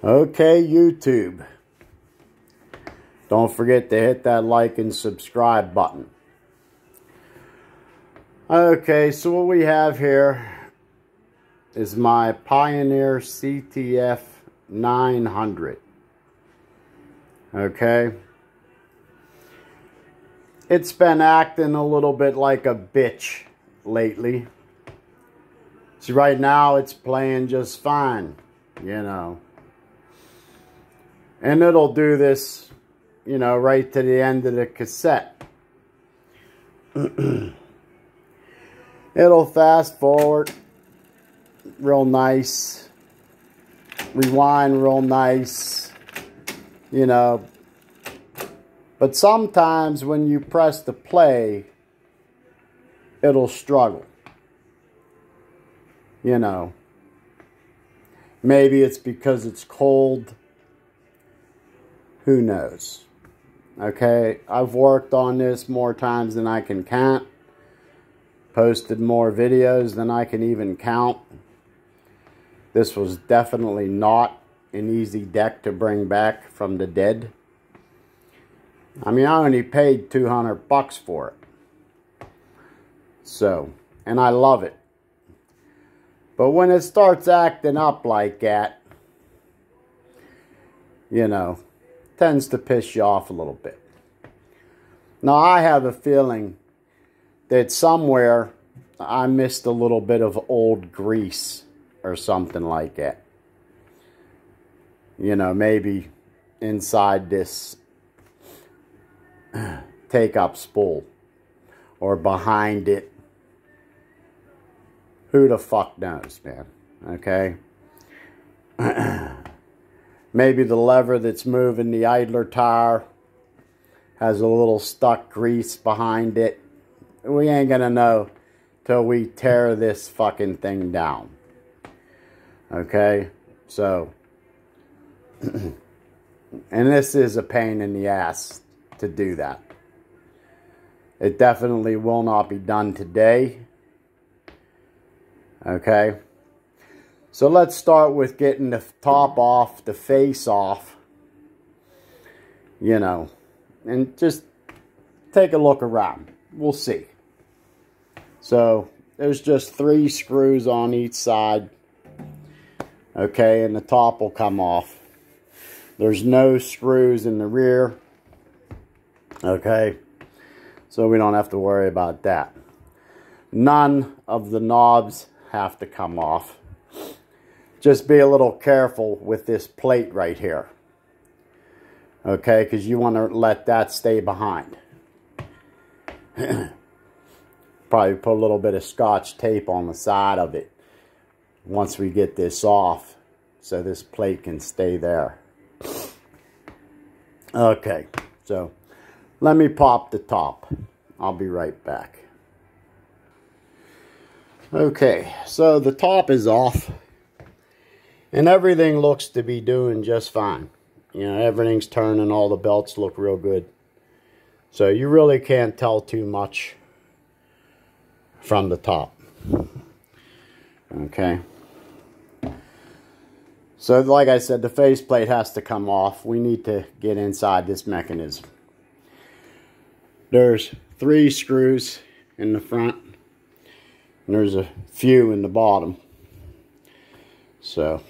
Okay, YouTube. Don't forget to hit that like and subscribe button. Okay, so what we have here is my Pioneer CTF-900. Okay. It's been acting a little bit like a bitch lately. See, right now it's playing just fine, you know. And it'll do this, you know, right to the end of the cassette. It'll fast forward real nice, rewind real nice, you know. But sometimes when you press the play, it'll struggle. You know, maybe it's because it's cold. Who knows? Okay, I've worked on this more times than I can count. Posted more videos than I can even count. This was definitely not an easy deck to bring back from the dead. I mean, I only paid $200 for it. So, and I love it. But when it starts acting up like that, you know, tends to piss you off a little bit. Now, I have a feeling that somewhere I missed a little bit of old grease or something like that. You know, maybe inside this take-up spool or behind it. Who the fuck knows, man? Okay? Maybe the lever that's moving the idler tire has a little stuck grease behind it. We ain't gonna know till we tear this fucking thing down. Okay? So, and this is a pain in the ass to do that. It definitely will not be done today. Okay, so let's start with getting the top off, the face off, you know, and just take a look around. We'll see. So there's just 3 screws on each side. Okay, and the top will come off. There's no screws in the rear. Okay, so we don't have to worry about that. None of the knobs have to come off. Just be a little careful with this plate right here. Okay, because you want to let that stay behind. Probably put a little bit of Scotch tape on the side of it once we get this off, so this plate can stay there. Okay, so let me pop the top. I'll be right back. Okay, so the top is off, and everything looks to be doing just fine. You know, everything's turning, all the belts look real good. So you really can't tell too much from the top. Okay. So like I said, the faceplate has to come off. We need to get inside this mechanism. There's 3 screws in the front. And there's a few in the bottom. So,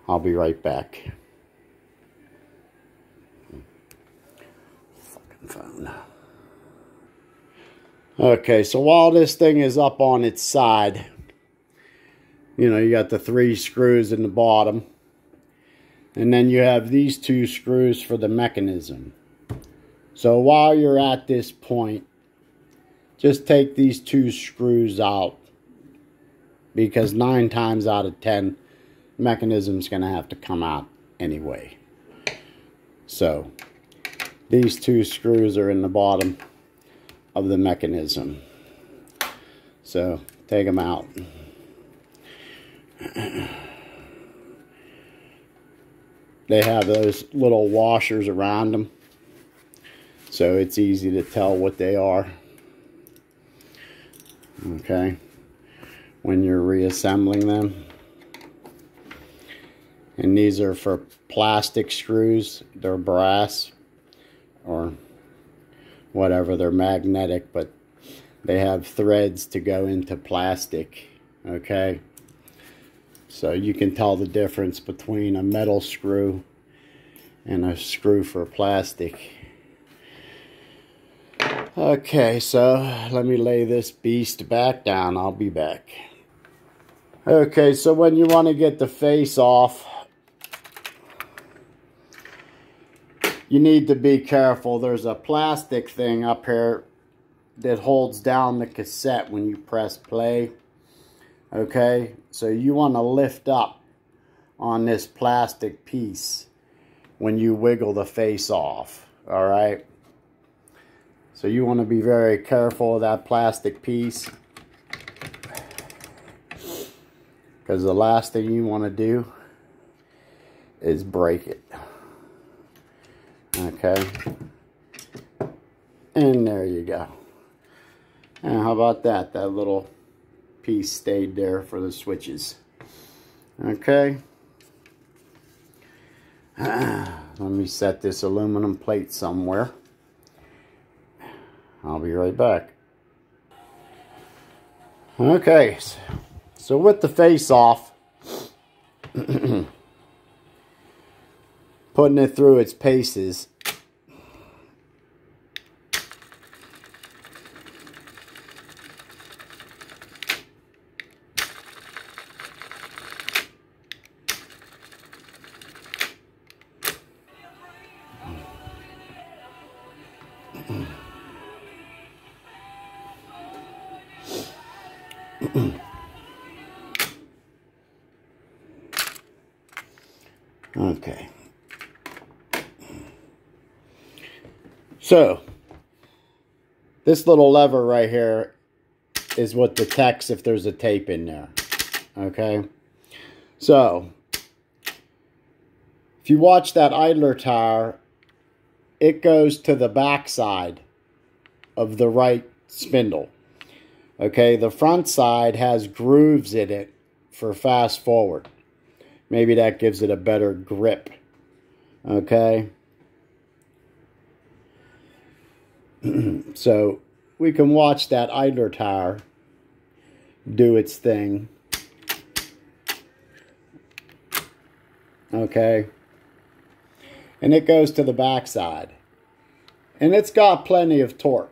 I'll be right back. Fucking phone. Okay, so while this thing is up on its side, you know, you got the 3 screws in the bottom. And then you have these 2 screws for the mechanism. So while you're at this point, just take these 2 screws out, because 9 times out of 10, mechanism's going to have to come out anyway. So, these 2 screws are in the bottom of the mechanism. So, take them out. They have those little washers around them, so it's easy to tell what they are. Okay, when you're reassembling them. And these are for plastic screws. They're brass or whatever. They're magnetic, but they have threads to go into plastic. Okay. So you can tell the difference between a metal screw and a screw for plastic. Okay, so let me lay this beast back down. I'll be back. Okay, so when you want to get the face off, you need to be careful. There's a plastic thing up here that holds down the cassette when you press play. Okay, so you want to lift up on this plastic piece when you wiggle the face off. All right, so you want to be very careful of that plastic piece, because the last thing you want to do is break it. Okay, and there you go. And how about that? That little piece stayed there for the switches. Okay. Let me set this aluminum plate somewhere. I'll be right back. Okay, so with the face off, putting it through its paces, okay. So, this little lever right here is what detects if there's a tape in there. Okay? So, if you watch that idler tire, it goes to the back side of the right spindle. Okay, the front side has grooves in it for fast forward. Maybe that gives it a better grip. Okay. So we can watch that idler tire do its thing. Okay. And it goes to the back side. And it's got plenty of torque.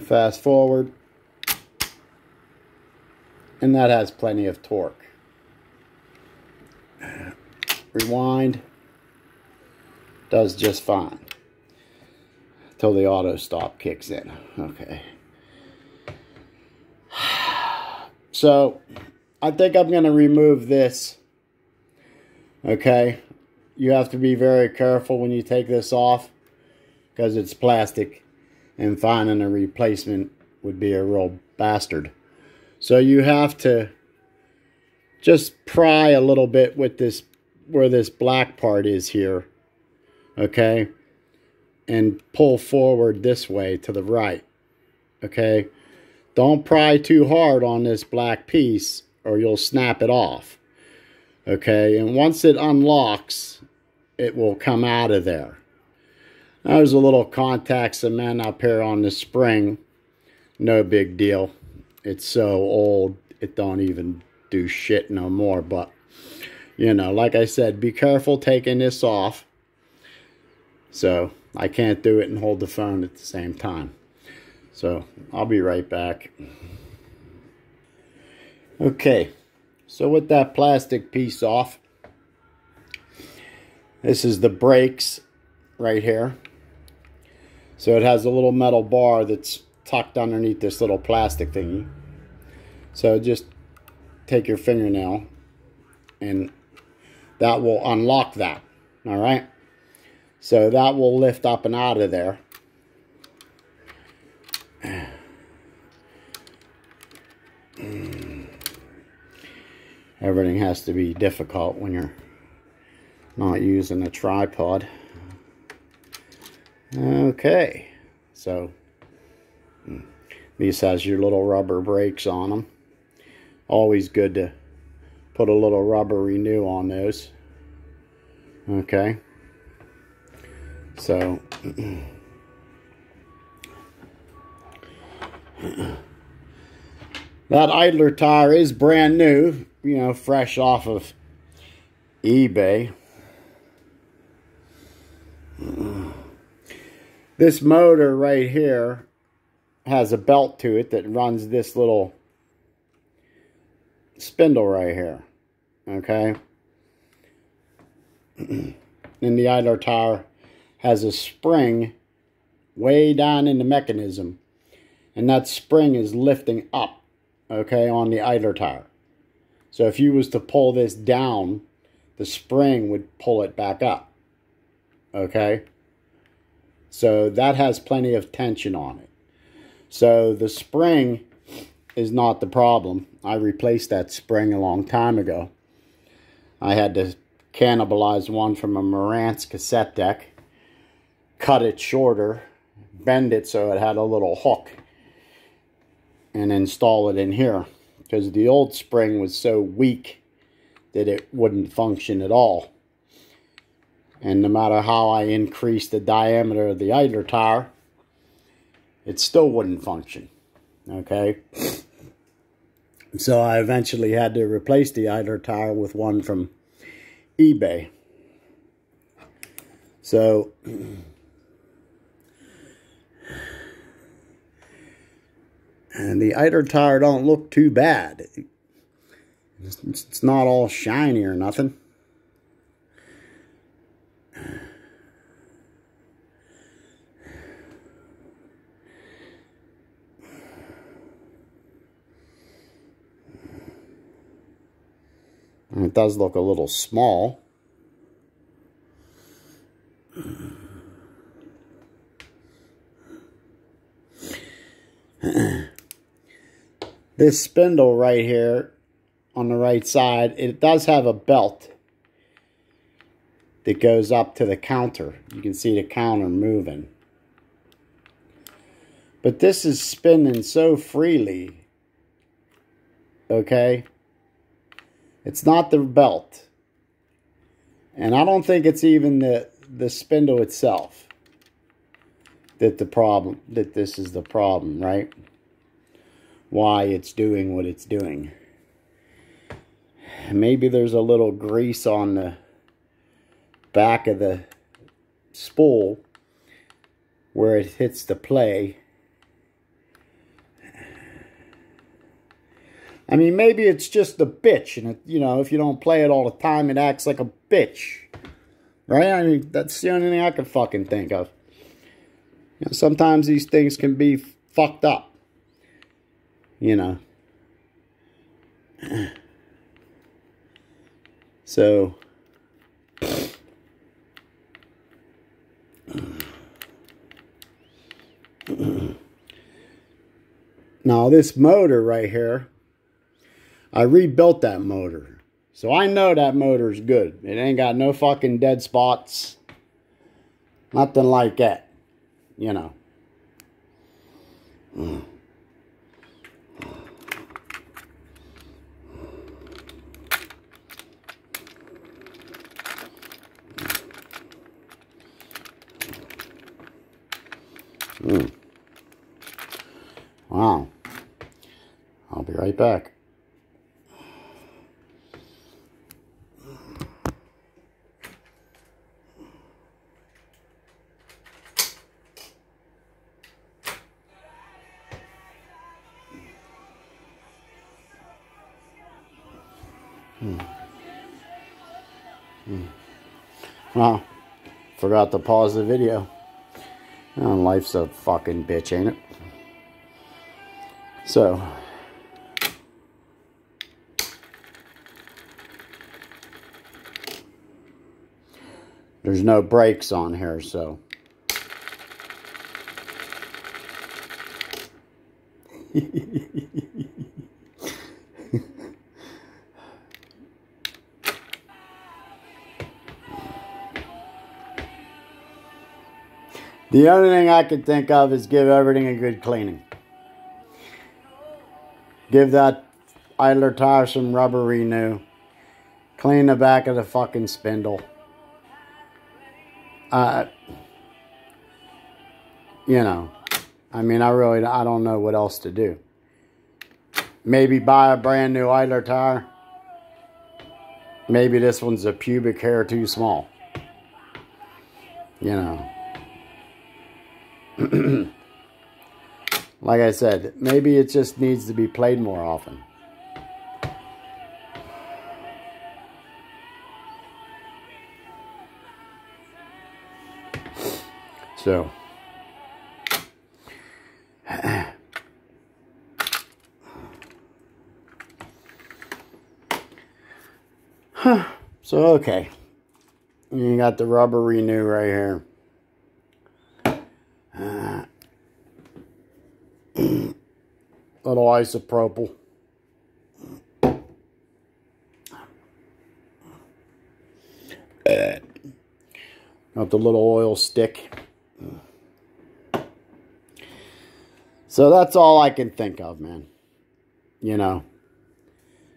Fast forward, and that has plenty of torque. Rewind, does just fine until the auto stop kicks in. Okay, so I think I'm going to remove this. Okay, you have to be very careful when you take this off because it's plastic, and finding a replacement would be a real bastard. So you have to just pry a little bit with this, where this black part is here, okay, and pull forward this way to the right, okay. Don't pry too hard on this black piece or you'll snap it off, okay. And once it unlocks, it will come out of there. There's a little contact cement up here on the spring. No big deal. It's so old, it don't even do shit no more. But, you know, like I said, be careful taking this off. So, I can't do it and hold the phone at the same time. So, I'll be right back. Okay, so with that plastic piece off, this is the brakes right here. So it has a little metal bar that's tucked underneath this little plastic thingy. So just take your fingernail and that will unlock that. All right. So that will lift up and out of there. Everything has to be difficult when you're not using a tripod. Okay, so these has your little rubber brakes on them. Always good to put a little rubber renew on those. Okay, so that idler tire is brand new, you know, fresh off of eBay. This motor right here has a belt to it that runs this little spindle right here. Okay. And the idler tire has a spring way down in the mechanism. And that spring is lifting up, okay, on the idler tire. So if you was to pull this down, the spring would pull it back up. Okay. So that has plenty of tension on it. So the spring is not the problem. I replaced that spring a long time ago. I had to cannibalize one from a Marantz cassette deck, cut it shorter, bend it so it had a little hook, and install it in here. Because the old spring was so weak that it wouldn't function at all. And no matter how I increased the diameter of the idler tire, it still wouldn't function. Okay? So I eventually had to replace the idler tire with one from eBay. So and the idler tire don't look too bad. It's not all shiny or nothing. And it does look a little small. This spindle right here on the right side, it does have a belt that goes up to the counter. You can see the counter moving. But this is spinning so freely. Okay? It's not the belt. And I don't think it's even the spindle itself that this is the problem, right? Why it's doing what it's doing. Maybe there's a little grease on the back of the spool where it hits the play. I mean, maybe it's just a bitch, and it, you know, if you don't play it all the time, it acts like a bitch, right? I mean, that's the only thing I can fucking think of. You know, sometimes these things can be fucked up, you know. So now this motor right here, I rebuilt that motor. So I know that motor's good. It ain't got no fucking dead spots. Nothing like that. You know. Wow. I'll be right back. Wow. Forgot to pause the video. Oh, life's a fucking bitch, ain't it? So, there's no brakes on here, so. The only thing I could think of is give everything a good cleaning. Give that idler tire some rubber renew. Clean the back of the fucking spindle. You know, I mean, I don't know what else to do. Maybe buy a brand new idler tire. Maybe this one's a pubic hair too small. You know. Like I said, maybe it just needs to be played more often. So. So, okay. You got the rubber renew right here. Little isopropyl. Got the little oil stick. So that's all I can think of, man. You know,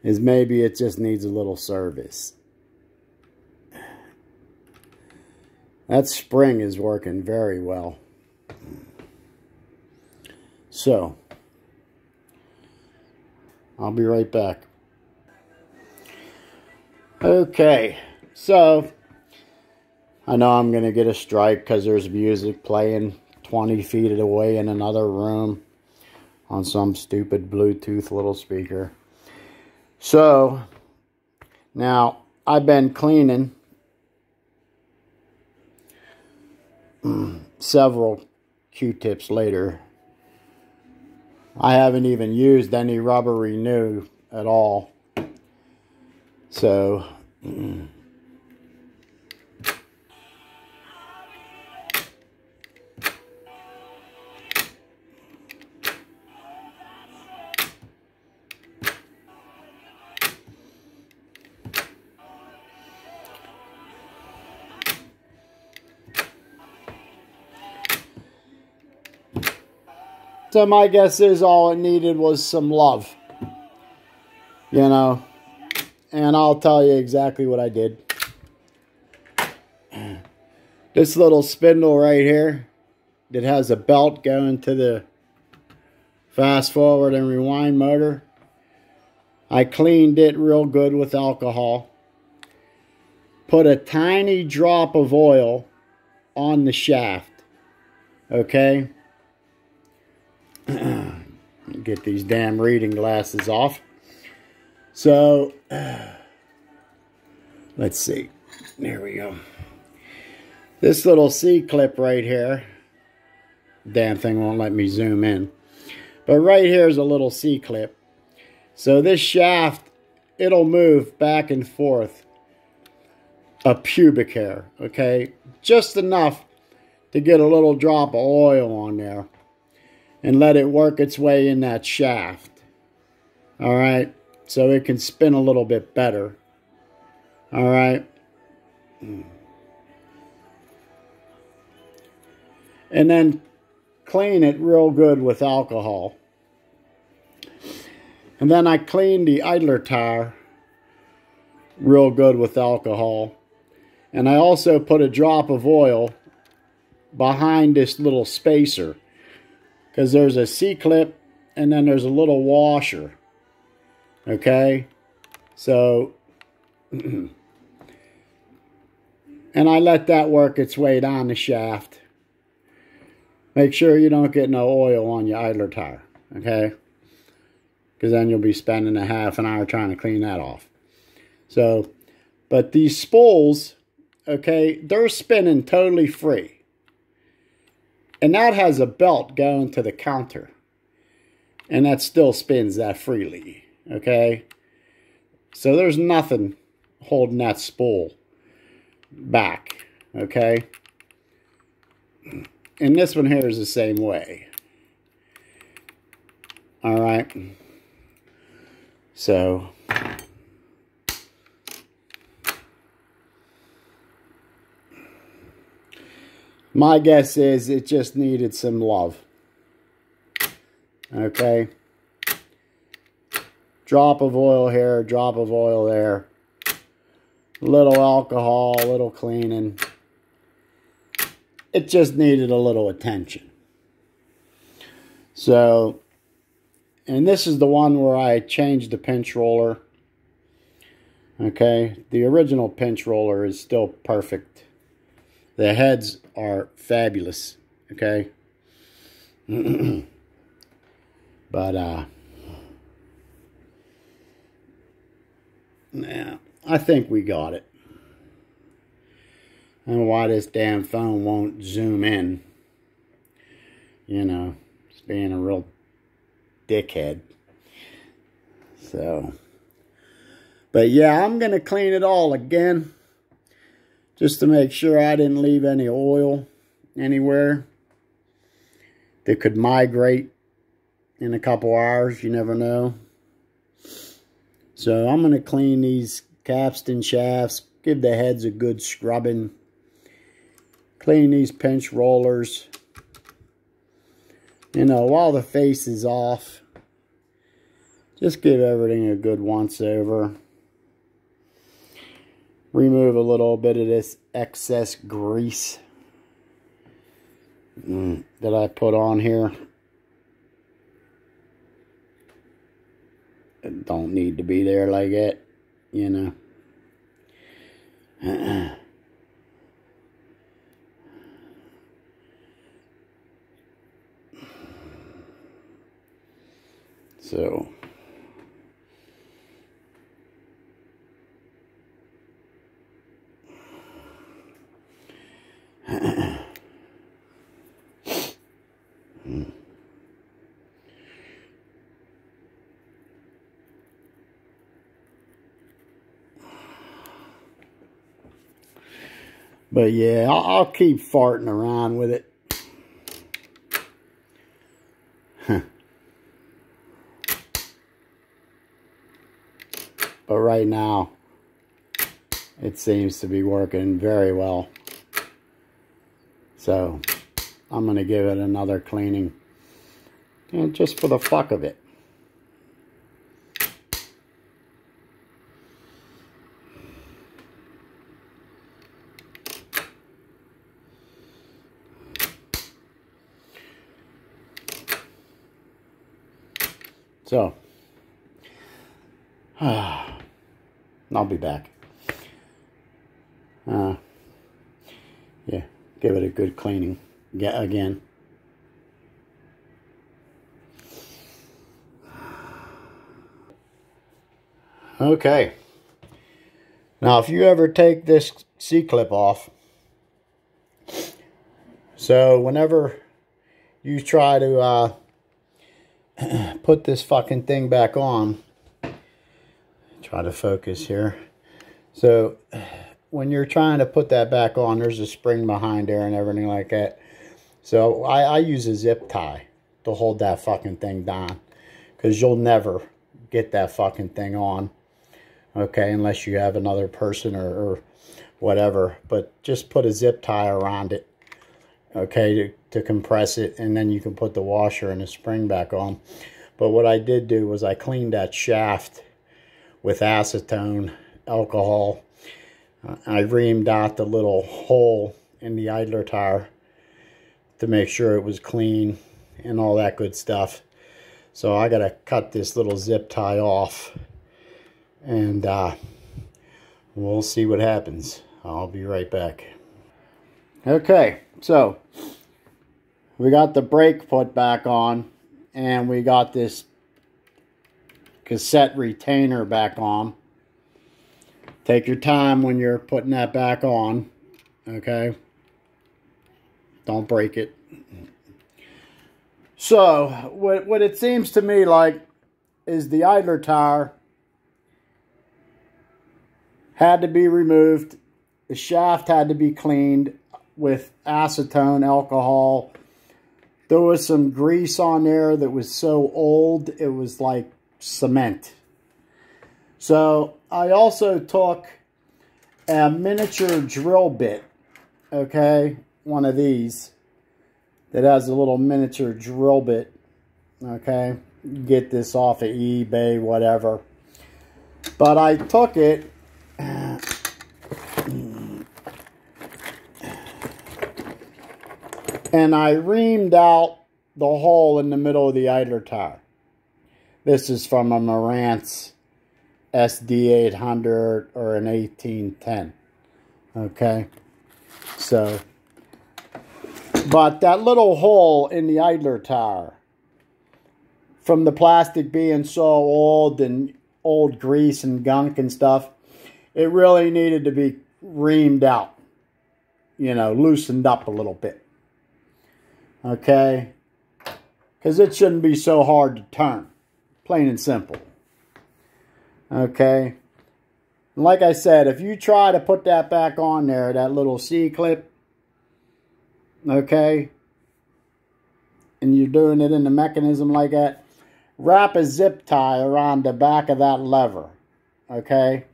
is maybe it just needs a little service. That spring is working very well. So, I'll be right back. Okay, so I know I'm going to get a strike because there's music playing 20 feet away in another room on some stupid Bluetooth little speaker. So, now I've been cleaning several Q-tips later. I haven't even used any rubber renew at all. So, so my guess is all it needed was some love. You know, and I'll tell you exactly what I did. This little spindle right here that has a belt going to the fast forward and rewind motor, I cleaned it real good with alcohol. Put a tiny drop of oil on the shaft. Okay? Get these damn reading glasses off. So, let's see. There we go. This little C-clip right here. Damn thing won't let me zoom in. But right here is a little C-clip. So this shaft, it'll move back and forth a pubic hair. Okay? Just enough to get a little drop of oil on there. And let it work its way in that shaft. Alright? So it can spin a little bit better. Alright? And then clean it real good with alcohol. And then I cleaned the idler tire real good with alcohol. And I also put a drop of oil behind this little spacer. Because there's a C-clip and then there's a little washer. Okay? So, and I let that work its way down the shaft. Make sure you don't get no oil on your idler tire. Okay? Because then you'll be spending a half an hour trying to clean that off. So, but these spools, okay, they're spinning totally free. And that has a belt going to the counter. And that still spins that freely. Okay? So there's nothing holding that spool back. Okay? And this one here is the same way. Alright? So, My guess is it just needed some love. Okay. Drop of oil here, drop of oil there. Little alcohol, a little cleaning. It just needed a little attention. So, and this is the one where I changed the pinch roller. Okay, the original pinch roller is still perfect. The heads are fabulous. Okay. But, yeah, I think we got it. I don't know why this damn phone won't zoom in. You know, it's being a real dickhead. So, but yeah, I'm going to clean it all again. Just to make sure I didn't leave any oil anywhere that could migrate in a couple hours. You never know. So I'm going to clean these capstan shafts. Give the heads a good scrubbing. Clean these pinch rollers. You know, while the face is off. Just give everything a good once over. Remove a little bit of this excess grease that I put on here. It don't need to be there like that, you know. So, but yeah, I'll keep farting around with it. But right now, it seems to be working very well. So, I'm going to give it another cleaning. And just for the fuck of it. So, I'll be back. Yeah, give it a good cleaning again. Okay. Now, if you ever take this C-clip off, so whenever you try to put this fucking thing back on, try to focus here. So when you're trying to put that back on, there's a spring behind there and everything like that. So I use a zip tie to hold that fucking thing down, because you'll never get that fucking thing on, okay, unless you have another person or whatever. But just put a zip tie around it, okay, to compress it, and then you can put the washer and the spring back on. But what I did do was I cleaned that shaft with acetone alcohol. I reamed out the little hole in the idler tire to make sure it was clean and all that good stuff. So I gotta cut this little zip tie off, and we'll see what happens. I'll be right back. Okay, so we got the brake put back on, and we got this cassette retainer back on. Take your time when you're putting that back on, okay? Don't break it. So, what it seems to me like is the idler tire had to be removed. The shaft had to be cleaned with acetone alcohol. There was some grease on there that was so old, it was like cement. So I also took a miniature drill bit, okay, one of these that has a little miniature drill bit. Okay, get this off of eBay, whatever. But I took it and I reamed out the hole in the middle of the idler tire. This is from a Marantz SD-800 or an 1810. Okay, so, but that little hole in the idler tire, from the plastic being so old and old grease and gunk and stuff, it really needed to be reamed out, you know, loosened up a little bit. Okay, because it shouldn't be so hard to turn, plain and simple. Okay, like I said, if you try to put that back on there, that little C-clip, okay, and you're doing it in the mechanism like that, wrap a zip tie around the back of that lever, okay?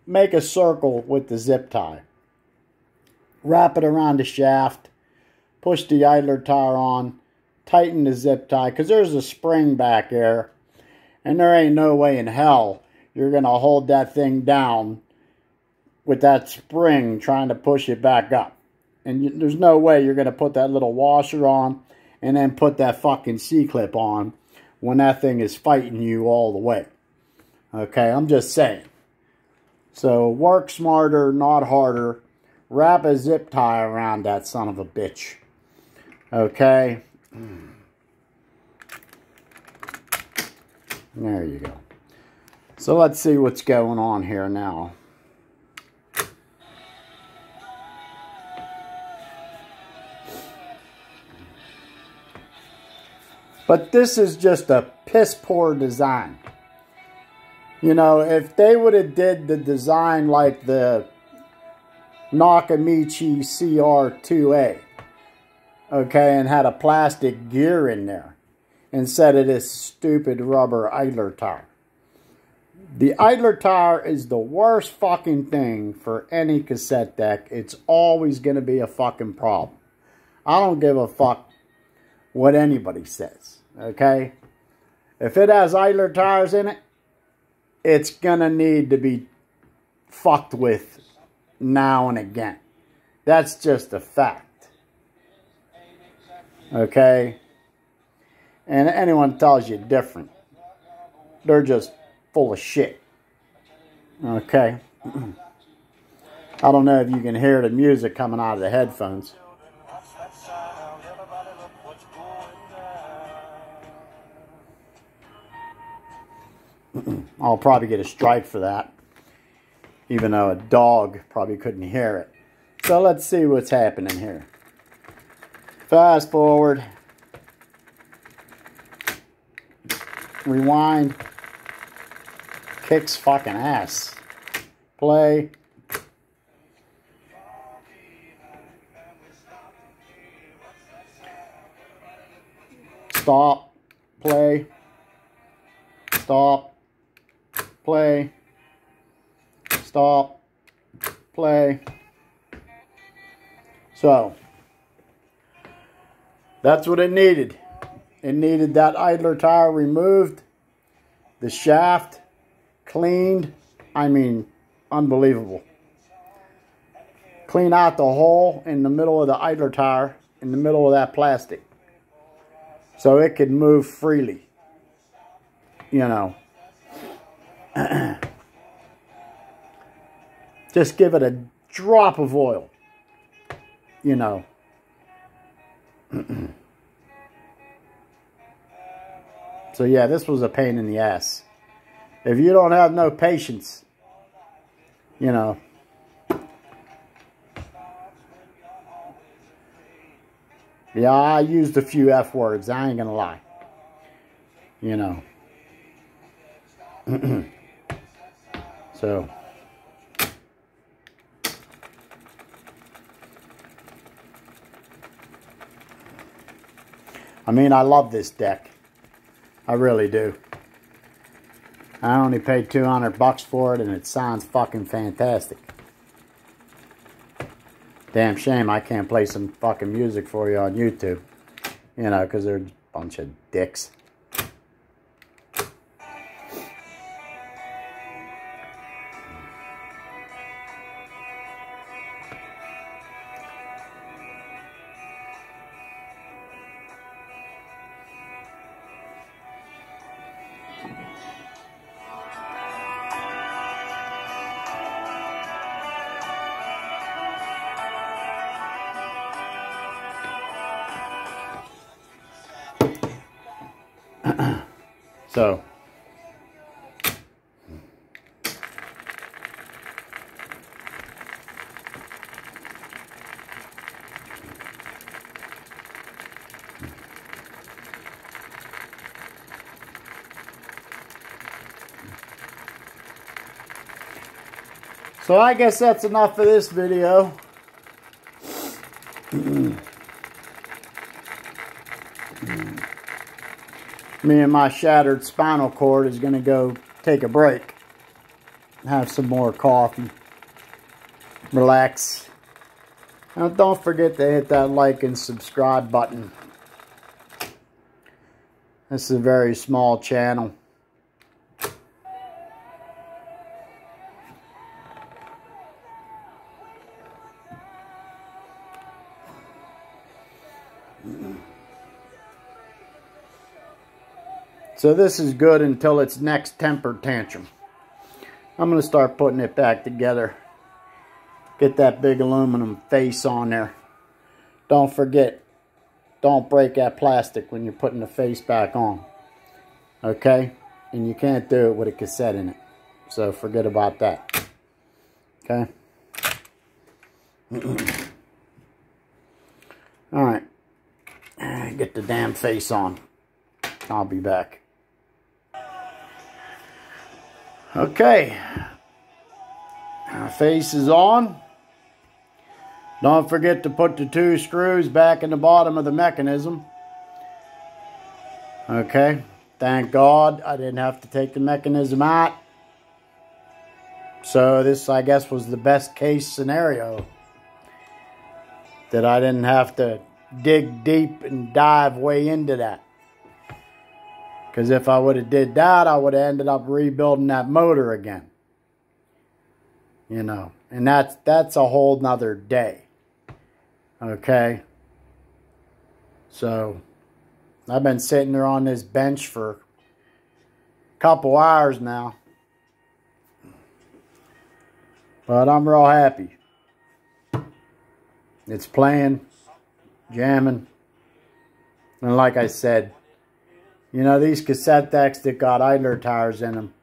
Make a circle with the zip tie. Wrap it around the shaft, push the idler tire on, tighten the zip tie, because there's a spring back there, and there ain't no way in hell you're going to hold that thing down with that spring trying to push it back up. And there's no way you're going to put that little washer on and then put that fucking C-clip on when that thing is fighting you all the way. Okay, I'm just saying. So work smarter, not harder. Wrap a zip tie around that son of a bitch. Okay. There you go. So let's see what's going on here now. But this is just a piss poor design. You know, if they would have did the design like the Nakamichi CR2A, okay, and had a plastic gear in there instead of this stupid rubber idler tire. The idler tire is the worst fucking thing for any cassette deck. It's always going to be a fucking problem. I don't give a fuck what anybody says, okay? If it has idler tires in it, it's going to need to be fucked with now and again. That's just a fact. Okay? And anyone tells you different, they're just full of shit. Okay? I don't know if you can hear the music coming out of the headphones. I'll probably get a strike for that, even though a dog probably couldn't hear it. So let's see what's happening here. Fast forward. Rewind. Kicks fucking ass. Play. Stop. Play. Stop. Play. Stop. Play. So, that's what it needed. It needed that idler tire removed, the shaft cleaned. I mean, unbelievable. Clean out the hole in the middle of the idler tire, in the middle of that plastic, so it could move freely. You know. Just give it a drop of oil. You know. So yeah, this was a pain in the ass. If you don't have no patience, you know. Yeah, I used a few F words, I ain't gonna lie. You know. So. I mean, I love this deck. I really do. I only paid $200 for it, and it sounds fucking fantastic. Damn shame I can't play some fucking music for you on YouTube. You know, because they're a bunch of dicks. So, I guess that's enough for this video. Me and my shattered spinal cord is going to go take a break. Have some more coffee. Relax. Now don't forget to hit that like and subscribe button. This is a very small channel. So this is good until its next temper tantrum. I'm going to start putting it back together. Get that big aluminum face on there. Don't forget, don't break that plastic when you're putting the face back on. Okay? And you can't do it with a cassette in it. So forget about that. Okay? Alright. Get the damn face on. I'll be back. Okay, our face is on. Don't forget to put the 2 screws back in the bottom of the mechanism. Okay, thank God I didn't have to take the mechanism out. So this, I guess, was the best case scenario. That I didn't have to dig deep and dive way into that. Because if I would have did that, I would have ended up rebuilding that motor again. You know. And that's a whole nother day. Okay. So, I've been sitting there on this bench for a couple hours now. But I'm real happy. It's playing, jamming. And like I said, you know, these cassette decks that got idler tires in them,